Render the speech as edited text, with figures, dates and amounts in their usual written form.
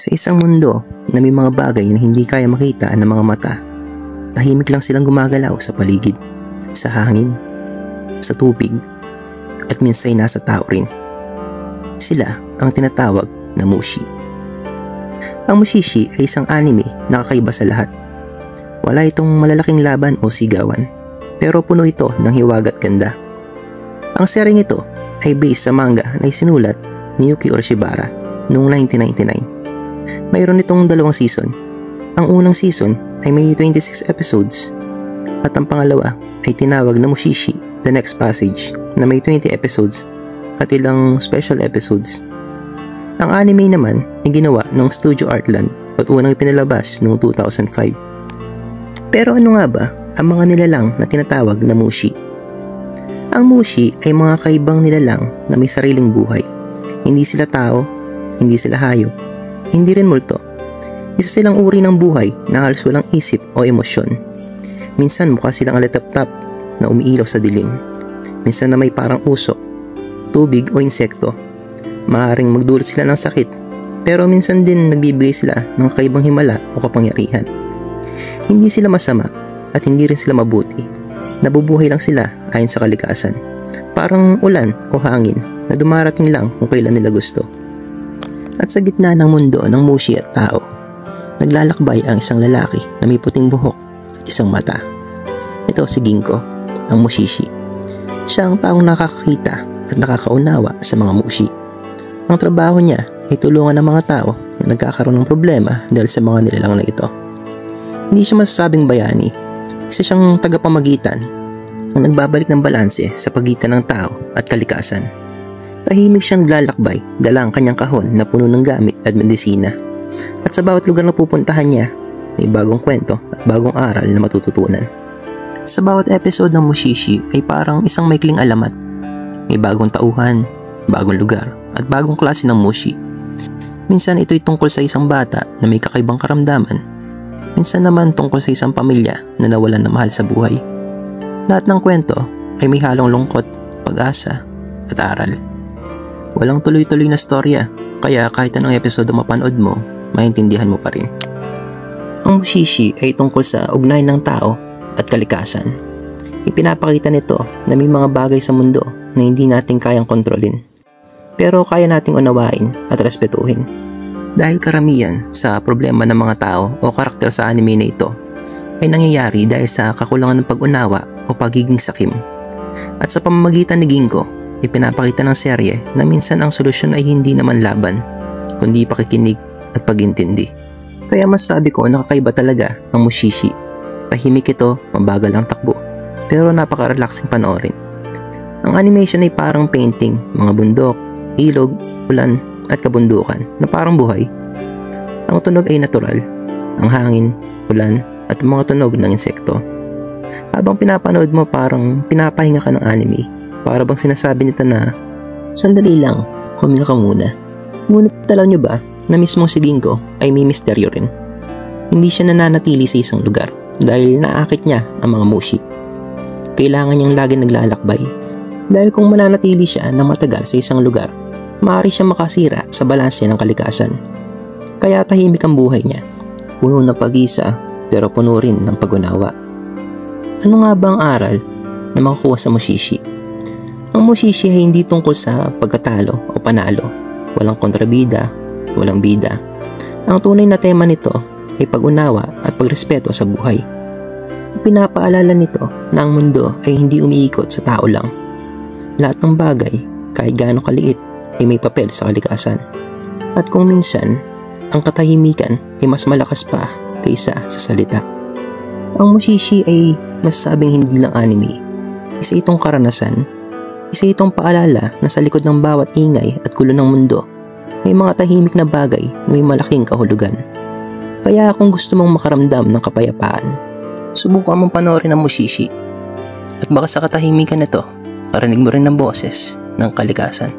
Sa isang mundo na may mga bagay na hindi kaya makita ng mga mata, tahimik lang silang gumagalaw sa paligid, sa hangin, sa tubig, at minsay nasa tao rin. Sila ang tinatawag na Mushi. Ang Mushishi ay isang anime na kakaiba sa lahat. Wala itong malalaking laban o sigawan, pero puno ito ng hiwaga at ganda. Ang seryeng ito ay based sa manga na isinulat ni Yuki Oroshibara noong 1999. Mayroon itong 2 season. Ang unang season ay may 26 episodes at ang pangalawa ay tinawag na Mushishi The Next Passage na may 20 episodes at ilang special episodes. Ang anime naman ay ginawa ng Studio Artland at unang ipinalabas noong 2005. Pero ano nga ba ang mga nilalang na tinatawag na Mushi? Ang Mushi ay mga kaibang nilalang na may sariling buhay. Hindi sila tao, hindi sila hayop, hindi rin multo. Isa silang uri ng buhay na halos walang isip o emosyon. Minsan mukha silang alitap-tap na umiilaw sa dilim. Minsan na may parang usok, tubig o insekto. Maaaring magdulot sila ng sakit, pero minsan din nagbibigay sila ng kakaibang himala o kapangyarihan. Hindi sila masama at hindi rin sila mabuti. Nabubuhay lang sila ayon sa kalikasan. Parang ulan o hangin na dumarating lang kung kailan nila gusto. At sa gitna ng mundo ng Mushi at tao, naglalakbay ang isang lalaki na may puting buhok at isang mata. Ito si Ginko, ang Mushishi. Siya ang taong nakakakita at nakakaunawa sa mga Mushi. Ang trabaho niya ay tulungan ng mga tao na nagkakaroon ng problema dahil sa mga nilalang na ito. Hindi siya masasabing bayani. Isa siyang tagapamagitan ang nagbabalik ng balanse sa pagitan ng tao at kalikasan. Tahimik siyang naglalakbay, dala ang kanyang kahon na puno ng gamit at medisina. At sa bawat lugar na pupuntahan niya, may bagong kwento at bagong aral na matututunan. Sa bawat episode ng Mushishi ay parang isang maikling alamat. May bagong tauhan, bagong lugar, at bagong klase ng Mushi. Minsan ito'y tungkol sa isang bata na may kakaibang karamdaman. Minsan naman tungkol sa isang pamilya na nawalan ng mahal sa buhay. Lahat ng kwento ay may halong lungkot, pag-asa, at aral. Walang tuloy-tuloy na storya, kaya kahit anong episode na mapanood mo, maintindihan mo pa rin. Ang Mushishi ay tungkol sa ugnayan ng tao at kalikasan. Ipinapakita nito na may mga bagay sa mundo na hindi natin kayang kontrolin, pero kaya nating unawain at respetuhin. Dahil karamihan sa problema ng mga tao o karakter sa anime na ito ay nangyayari dahil sa kakulangan ng pag-unawa o pagiging sakim. At sa pamamagitan ni Ginko, ipinapakita ng serye na minsan ang solusyon ay hindi naman laban, kundi pakikinig at pag-intindi. Kaya masasabi ko na kakaiba talaga ang Mushishi. Tahimik ito, mabagal ang takbo, pero napaka-relaxing panoorin. Ang animation ay parang painting, mga bundok, ilog, ulan, at kabundukan na parang buhay. Ang tunog ay natural, ang hangin, ulan, at mga tunog ng insekto. Habang pinapanood mo parang pinapahinga ka ng anime. Para bang sinasabi nito na, sandali lang, huminga ka muna. Ngunit alam nyo ba na mismong si Ginko ay may misteryo rin. Hindi siya nananatili sa isang lugar dahil naakit niya ang mga Mushi. Kailangan niyang lagi naglalakbay dahil kung mananatili siya ng matagal sa isang lugar, maaari siya makasira sa balanse ng kalikasan. Kaya tahimik ang buhay niya, puno ng pag-isa pero puno rin ng pag-unawa. Ano nga ba ang aral na makukuha sa Mushishi? Ang Mushishi ay hindi tungkol sa pagkatalo o panalo. Walang kontrabida, walang bida. Ang tunay na tema nito ay pag-unawa at pagrespeto sa buhay. Pinapaalala nito na ang mundo ay hindi umiikot sa tao lang. Lahat ng bagay, kahit gaano kaliit, ay may papel sa kalikasan. At kung minsan, ang katahimikan ay mas malakas pa kaysa sa salita. Ang Mushishi ay masasabing hindi lang anime. Isa itong karanasan. Isa itong paalala na sa likod ng bawat ingay at gulo ng mundo, may mga tahimik na bagay na may malaking kahulugan. Kaya kung gusto mong makaramdam ng kapayapaan, subukan mong panoorin ang Mushishi. At baka sa katahimikan na to, marinig mo rin ang boses ng kalikasan.